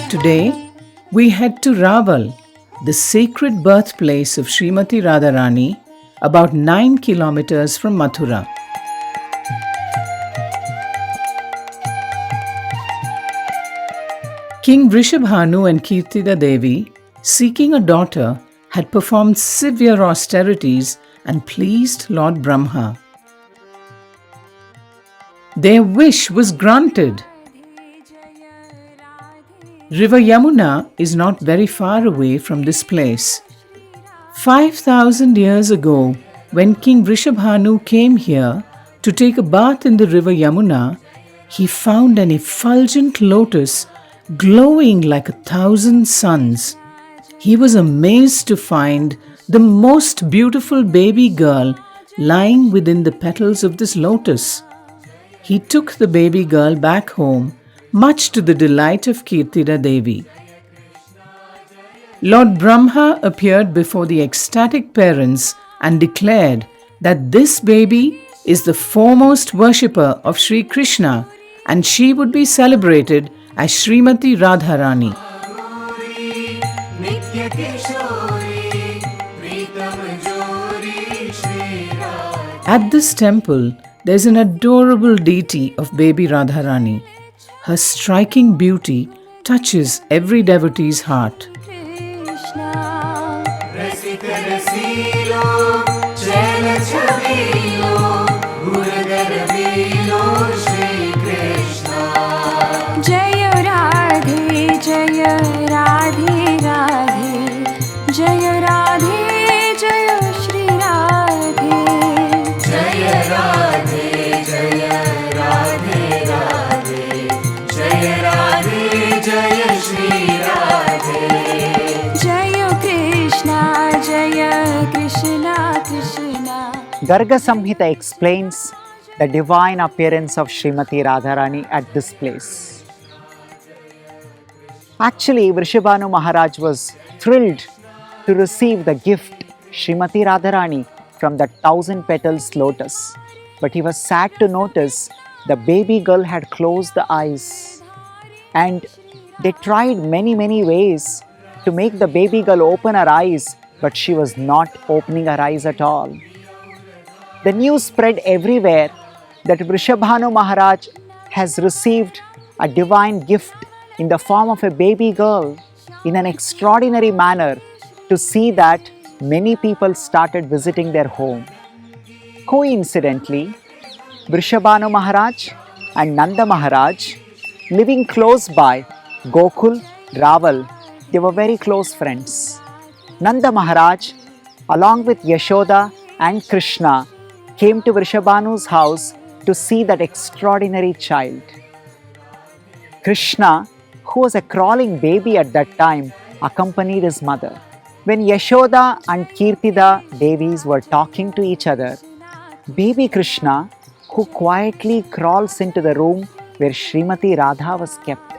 Today, we head to Raval, the sacred birthplace of Srimati Radharani, about 9 kilometers from Mathura. King Vrishabhanu and Kirtida Devi, seeking a daughter, had performed severe austerities and pleased Lord Brahma. Their wish was granted. River Yamuna is not very far away from this place. 5,000 years ago, when King Vrishabhanu came here to take a bath in the river Yamuna, he found an effulgent lotus glowing like 1,000 suns. He was amazed to find the most beautiful baby girl lying within the petals of this lotus. He took the baby girl back home, much to the delight of Kirtida Devi. Lord Brahma appeared before the ecstatic parents and declared that this baby is the foremost worshipper of Sri Krishna and she would be celebrated as Srimati Radharani. At this temple, there is an adorable deity of baby Radharani. Her striking beauty touches every devotee's heart. Jaya Radhe, Jaya Radhe, Radhe, Jaya Radhe, Jaya Shri Radhe. Jaya Radhe, Jaya Radhe, Radhe, Jaya Radhe, Jaya Shri Radhe. Jaya Krishna, Jaya Krishna, Krishna. Garga Samhita explains the divine appearance of Srimati Radharani at this place. Actually, Vrishabhanu Maharaj was thrilled to receive the gift Srimati Radharani from the 1,000 petals lotus. But he was sad to notice the baby girl had closed the eyes. And they tried many ways to make the baby girl open her eyes, but she was not opening her eyes at all. The news spread everywhere that Vrishabhanu Maharaj has received a divine gift in the form of a baby girl in an extraordinary manner. To see that, many people started visiting their home. Coincidentally, Vrishabhanu Maharaj and Nanda Maharaj, living close by Gokul, Raval, they were very close friends. Nanda Maharaj, along with Yashoda and Krishna, came to Vrishabhanu's house to see that extraordinary child. Krishna, who was a crawling baby at that time, accompanied his mother. When Yashoda and Kirtida Devis were talking to each other, baby Krishna, who quietly crawls into the room where Srimati Radha was kept.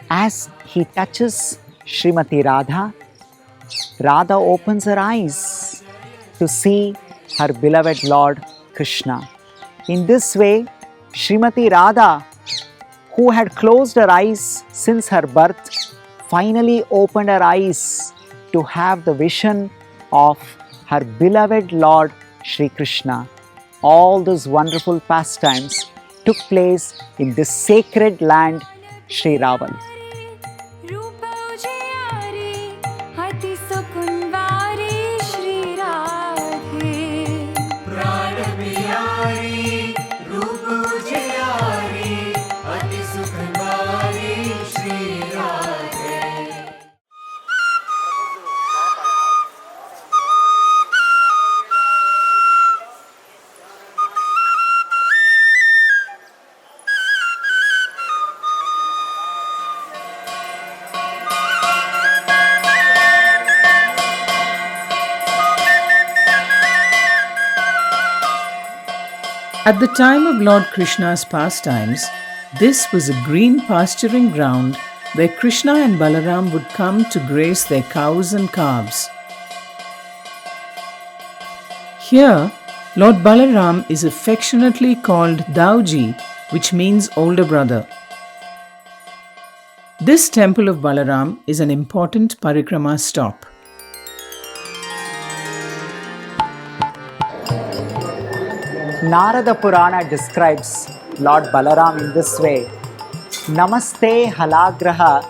As he touches Srimati Radha, Radha opens her eyes to see her beloved Lord Krishna. In this way, Srimati Radha, who had closed her eyes since her birth, finally opened her eyes to have the vision of her beloved Lord Sri Krishna. All those wonderful pastimes took place in this sacred land, Sri Raval. At the time of Lord Krishna's pastimes, This was a green pasturing ground where Krishna and Balaram would come to graze their cows and calves. Here, Lord Balaram is affectionately called Dauji, which means older brother. This temple of Balaram is an important parikrama stop. Narada Purana describes Lord Balaram in this way: Namaste Halagraha,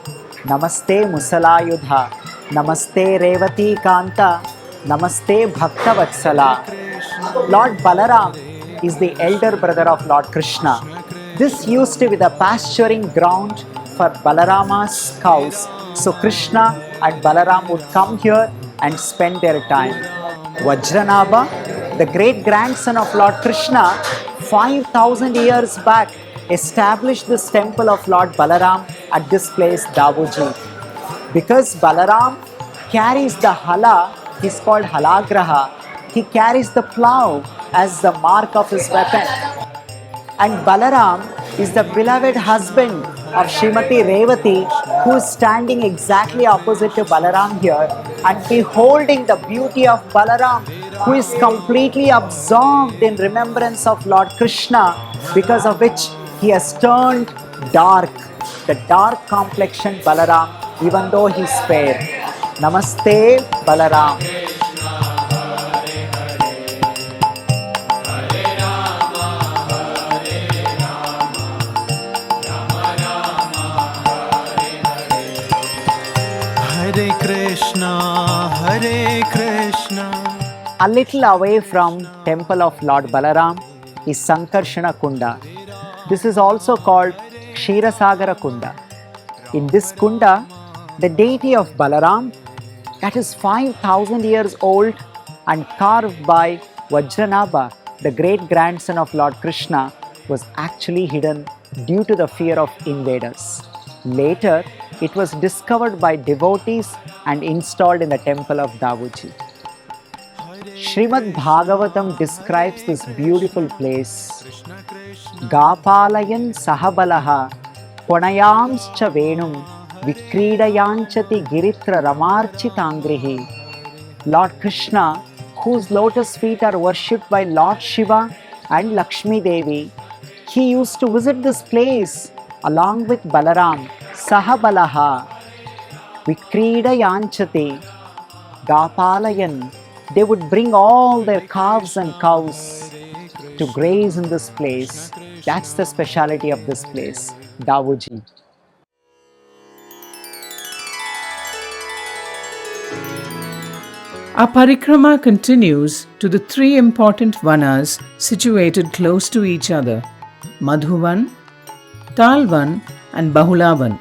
Namaste Musalayudha, Namaste Revati Kanta, Namaste Bhakta Vatsala. Lord Balaram is the elder brother of Lord Krishna. This used to be the pasturing ground for Balarama's cows. So Krishna and Balaram would come here and spend their time. Vajranabha, the great grandson of Lord Krishna, 5,000 years back established this temple of Lord Balaram at this place, Davuji. Because Balaram carries the hala, he is called Halagraha. He carries the plough as the mark of his weapon. And Balaram is the beloved husband of Srimati Revati, who is standing exactly opposite to Balaram here and beholding the beauty of Balaram, who is completely absorbed in remembrance of Lord Krishna, because of which he has turned dark, the dark complexioned Balaram, even though he is fair. Namaste Balaram. Hare Krishna, Hare Krishna. A little away from temple of Lord Balaram is Sankarshana Kunda. This is also called Ksheerasagara Kunda. In this Kunda, the deity of Balaram, that is 5,000 years old and carved by Vajranabha, the great grandson of Lord Krishna, was actually hidden due to the fear of invaders. Later, it was discovered by devotees and installed in the temple of Davuji. Srimad Bhagavatam describes this beautiful place. Gapalayan sahabalaha ponayamscha venum vikridayanchati giritra ramarchitangrihi. Lord Krishna, whose lotus feet are worshipped by Lord Shiva and Lakshmi Devi, he used to visit this place along with Balaram. Sahabalaha vikridayanchati gapalayan. They would bring all their calves and cows to graze in this place. That's the speciality of this place, Davuji. Our parikrama continues to the three important vanas situated close to each other: Madhuvan, Talvan, and Bahulavan.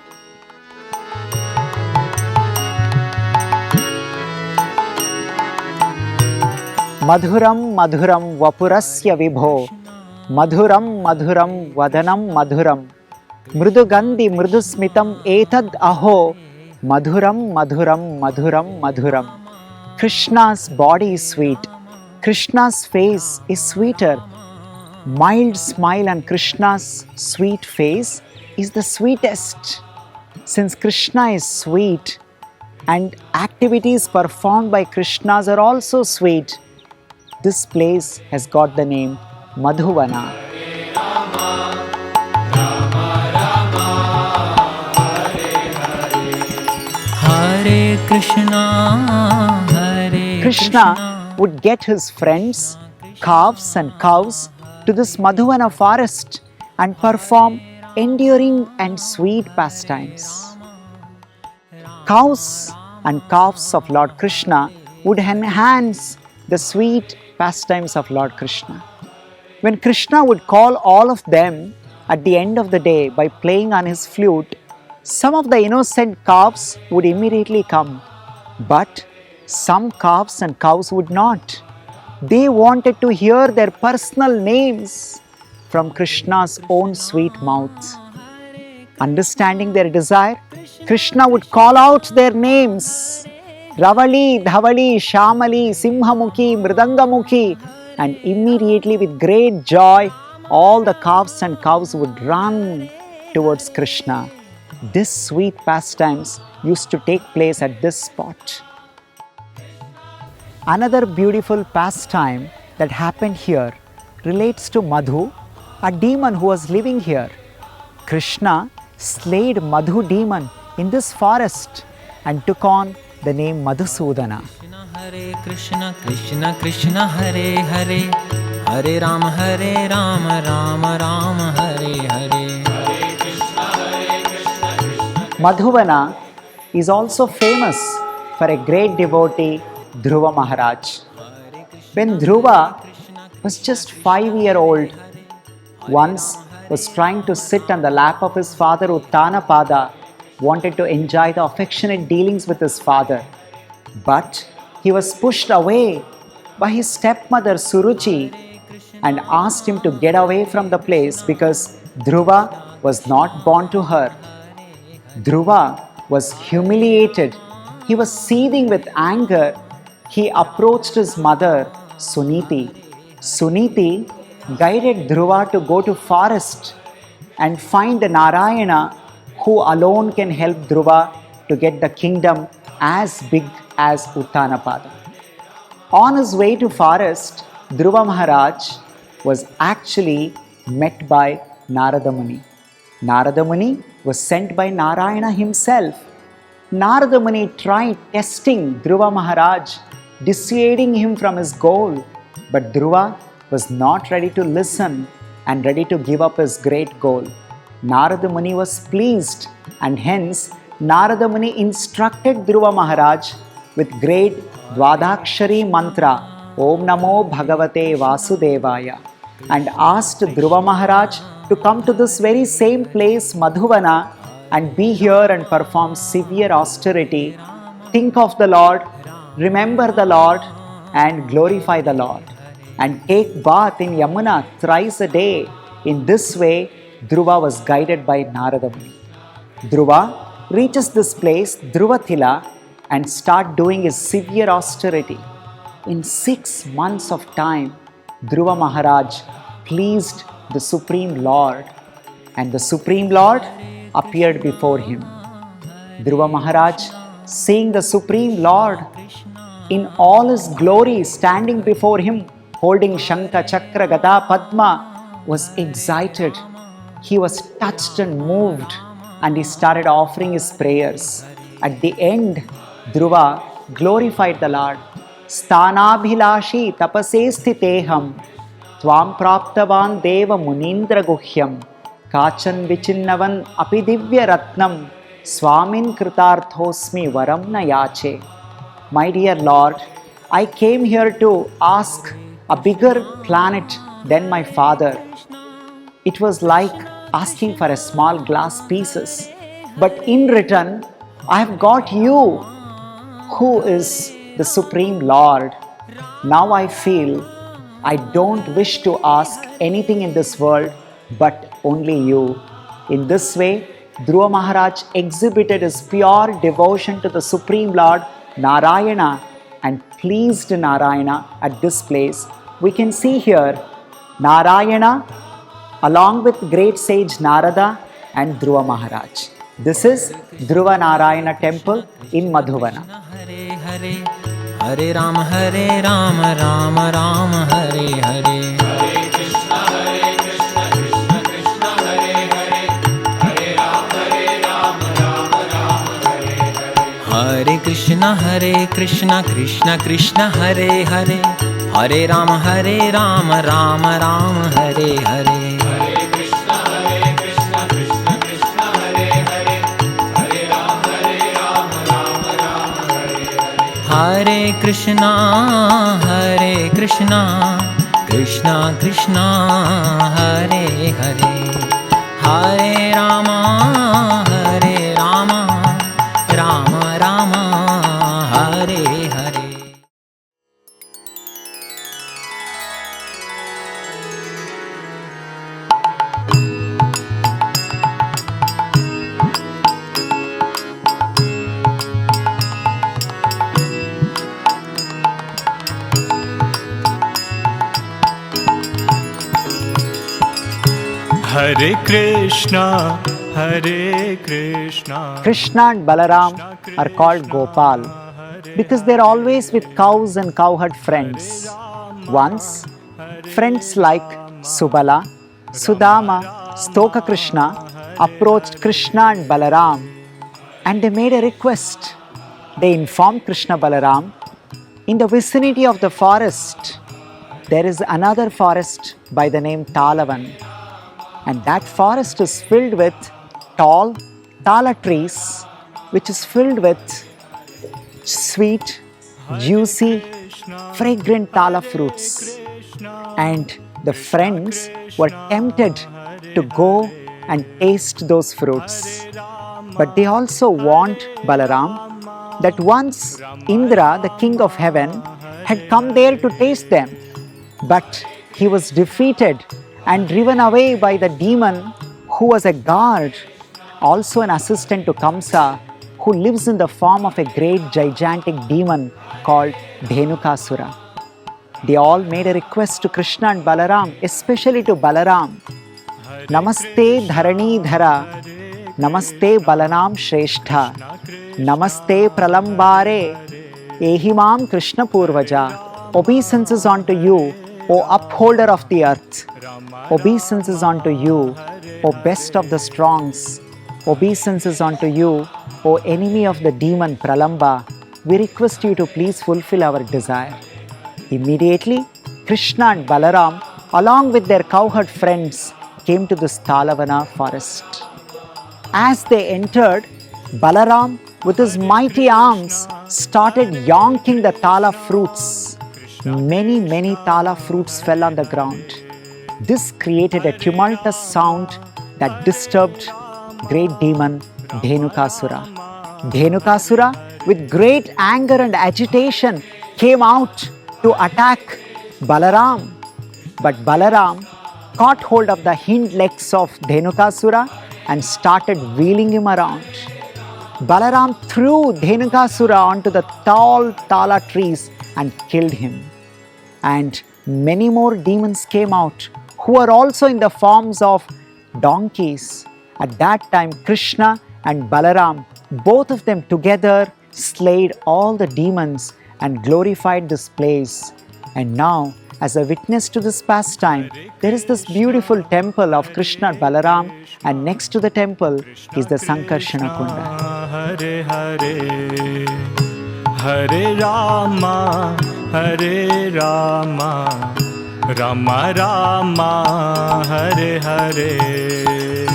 Madhuram Madhuram Vapurasya Vibho, Madhuram Madhuram Vadanam Madhuram, Mrudugandhi Mrudusmitam Etad Aho, Madhuram Madhuram Madhuram Madhuram. Krishna's body is sweet. Krishna's face is sweeter. Mild smile on Krishna's sweet face is the sweetest. Since Krishna is sweet and activities performed by Krishnas are also sweet, this place has got the name Madhuvana. Hare Krishna, Hare Krishna would get his friends, calves and cows to this Madhuvana forest and perform enduring and sweet pastimes. Cows and calves of Lord Krishna would enhance the sweet pastimes of Lord Krishna. When Krishna would call all of them at the end of the day by playing on his flute, some of the innocent calves would immediately come, but some calves and cows would not. They wanted to hear their personal names from Krishna's own sweet mouth. Understanding their desire, Krishna would call out their names: Ravali, Dhavali, Shamali, Simhamukhi, Mridangamukhi, and immediately with great joy, all the calves and cows would run towards Krishna. This sweet pastimes used to take place at this spot. Another beautiful pastime that happened here relates to Madhu, a demon who was living here. Krishna slayed Madhu demon in this forest and took on the name Madhusudana. Hare Krishna, Krishna Krishna, Hare Hare, Hare Rama, Rama Rama, Hare Hare. Madhuvana is also famous for a great devotee, Dhruva Maharaj. When Dhruva was just 5-year-old, once was trying to sit on the lap of his father Uttanapada, wanted to enjoy the affectionate dealings with his father. But he was pushed away by his stepmother Suruchi and asked him to get away from the place because Dhruva was not born to her. Dhruva was humiliated. He was seething with anger. He approached his mother Suniti. Suniti guided Dhruva to go to forest and find Narayana, who alone can help Dhruva to get the kingdom as big as Uttanapada. On his way to forest, Dhruva Maharaj was actually met by Narada Muni. Narada Muni was sent by Narayana himself. Narada Muni tried testing Dhruva Maharaj, dissuading him from his goal, but Dhruva was not ready to listen and ready to give up his great goal. Narada Muni was pleased, and hence Narada Muni instructed Dhruva Maharaj with great Dwadakshari mantra, Om Namo Bhagavate Vasudevaya, and asked Dhruva Maharaj to come to this very same place, Madhuvana, and be here and perform severe austerity, think of the Lord, remember the Lord, and glorify the Lord, and take bath in Yamuna thrice a day. In this way, Dhruva was guided by Narada Muni. Dhruva reaches this place, Dhruvatila, and start doing his severe austerity. In 6 months of time, Dhruva Maharaj pleased the Supreme Lord, and the Supreme Lord appeared before him. Dhruva Maharaj, seeing the Supreme Lord in all his glory standing before him, holding Shankha, Chakra, Gada, Padma, was excited. He was touched and moved, and he started offering his prayers. At the end, Dhruva glorified the Lord. Sthanabhilashi tapase sthiteham Tvam praptavan deva munindra guhyam Kachan vichinnavan api divya ratnam Swamin kritarthosmi varam na yache. My dear Lord, I came here to ask a bigger planet than my father. It was like asking for a small glass pieces. But in return, I have got you, who is the Supreme Lord. Now I feel I don't wish to ask anything in this world but only you. In this way, Dhruva Maharaj exhibited his pure devotion to the Supreme Lord Narayana and pleased Narayana at this place. We can see here Narayana along with great sage Narada and Dhruva Maharaj. This is Dhruva Narayana temple in Madhuvana. Hare Hare, Hare Rama, Rama Rama, Hare Hare. Hare Krishna, Krishna Krishna, Hare Hare, Hare Rama, Rama Hare Hare. Hare Krishna, Krishna Krishna, Hare Hare, Hare Rama, Rama Hare Hare. Hare Krishna, Krishna Krishna, Hare Hare, Hare Rama, Rama Rama, Hare Hare. Hare Krishna, Hare Krishna. Krishna and Balaram are called Gopal because they're always with cows and cowherd friends. Once, friends like Subala, Sudama, Stoka Krishna approached Krishna and Balaram and they made a request. They informed Krishna Balaram, in the vicinity of the forest, there is another forest by the name Talavan. And that forest is filled with tall tala trees, which is filled with sweet, juicy, fragrant tala fruits. And the friends were tempted to go and taste those fruits. But they also warned Balaram that once Indra, the king of heaven, had come there to taste them. But he was defeated and driven away by the demon who was a guard, also an assistant to Kamsa, who lives in the form of a great gigantic demon called Dhenukasura. They all made a request to Krishna and Balaram, especially to Balaram. Namaste Dharani Dhara, Namaste Balanam Shrestha, Namaste Pralambare, Ehimam Krishna Purvaja. Obeisance unto you, O upholder of the earth. Obeisance unto you, O best of the strongs. Obeisance unto you, O enemy of the demon Pralamba. We request you to please fulfill our desire. Immediately, Krishna and Balaram, along with their cowherd friends, came to this Talavana forest. As they entered, Balaram, with his mighty arms, started yonking the tala fruits. Many tala fruits fell on the ground. This created a tumultuous sound that disturbed great demon Dhenukasura. Dhenukasura, with great anger and agitation, came out to attack Balaram. But Balaram caught hold of the hind legs of Dhenukasura and started wheeling him around. Balaram threw Dhenukasura onto the tall tala trees and killed him. And many more demons came out who were also in the forms of donkeys. At that time, Krishna and Balaram, both of them together, slayed all the demons and glorified this place. And now, as a witness to this pastime, there is this beautiful temple of Krishna and Balaram, and next to the temple is the Sankarshana Kunda. Hare Hare, Hare Rama, Hare Rama, Rama Rama, Hare Hare.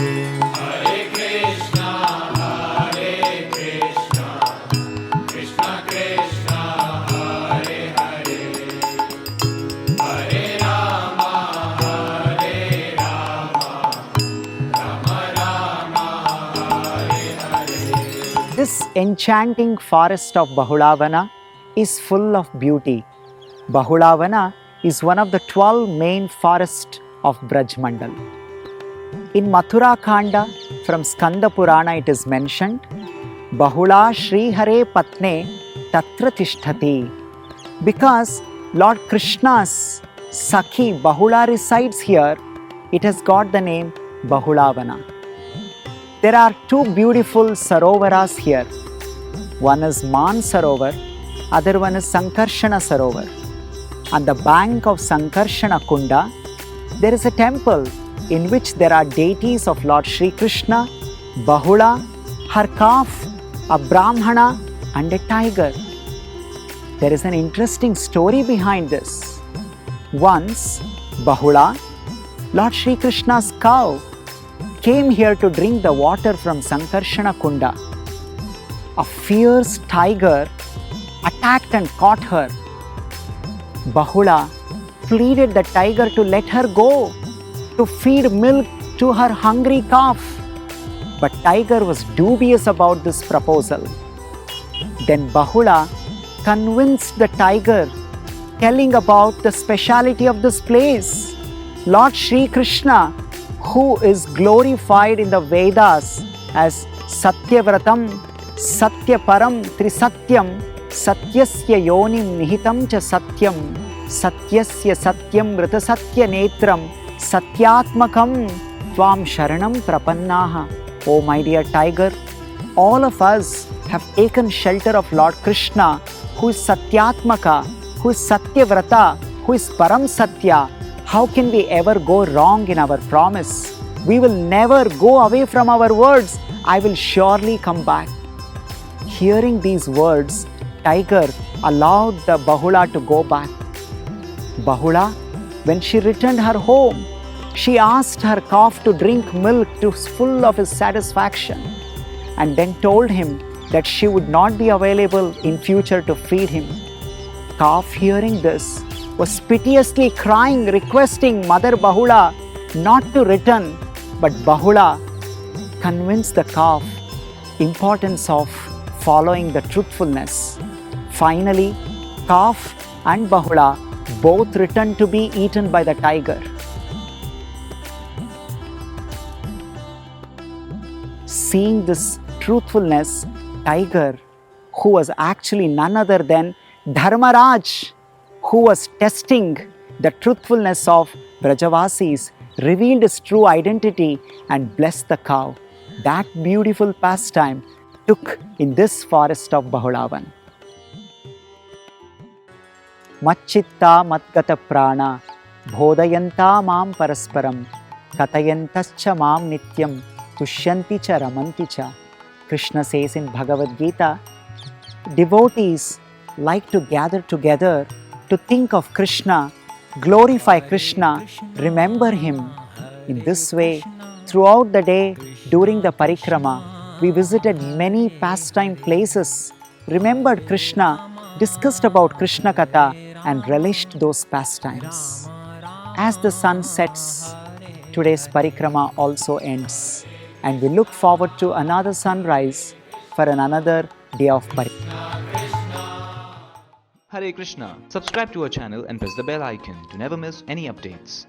This enchanting forest of Bahulavana is full of beauty. Bahulavana is one of the 12 main forests of Brajmandal. In Mathura Khanda from Skanda Purana it is mentioned, Bahula Shri Hare Patne Tatra Tishtati. Because Lord Krishna's Sakhi Bahula resides here, it has got the name Bahulavana. There are two beautiful sarovaras here. One is Man Sarovar, other one is Sankarshana Sarovar. On the bank of Sankarshana Kunda, there is a temple in which there are deities of Lord Sri Krishna, Bahula, her calf, a Brahmana and a tiger. There is an interesting story behind this. Once, Bahula, Lord Sri Krishna's cow, came here to drink the water from Sankarshana Kunda. A fierce tiger attacked and caught her. Bahula pleaded the tiger to let her go, to feed milk to her hungry calf. But tiger was dubious about this proposal. Then Bahula convinced the tiger, telling about the speciality of this place. Lord Sri Krishna, who is glorified in the Vedas as Satyavratam, Satyaparam, Trisatyam, Satyasya Yonim Nihitam Cha Satyam, Satyasya Satyam Vrita Satya Netram, Satyatmakam Tvam Sharanam Prapannaha. Oh, my dear tiger, all of us have taken shelter of Lord Krishna, who is Satyatmaka, who is Satyavrata, who is Param Satya. How can we ever go wrong in our promise? We will never go away from our words. I will surely come back. Hearing these words, Tiger allowed the Bahula to go back. Bahula, when she returned her home, she asked her calf to drink milk to full of his satisfaction, and then told him that she would not be available in future to feed him. Calf, hearing this, was piteously crying, requesting Mother Bahula not to return, but Bahula convinced the calf importance of following the truthfulness. Finally, calf and Bahula both returned to be eaten by the tiger. Seeing this truthfulness, Tiger, who was actually none other than Dharmaraj, who was testing the truthfulness of Brajavasis, revealed his true identity and blessed the cow. That beautiful pastime took in this forest of Bahulavan. Machchitta matgata prana bodhayanta mam parasparam katayantascha mam nityam tushyanti cha ramanti cha. Krishna says in Bhagavad Gita, devotees like to gather together to think of Krishna, glorify Krishna, remember Him. In this way, throughout the day, during the parikrama, we visited many pastime places, remembered Krishna, discussed about Krishna Katha, and relished those pastimes. As the sun sets, today's parikrama also ends, and we look forward to another sunrise for another day of parikrama. Hare Krishna. Subscribe to our channel and press the bell icon to never miss any updates.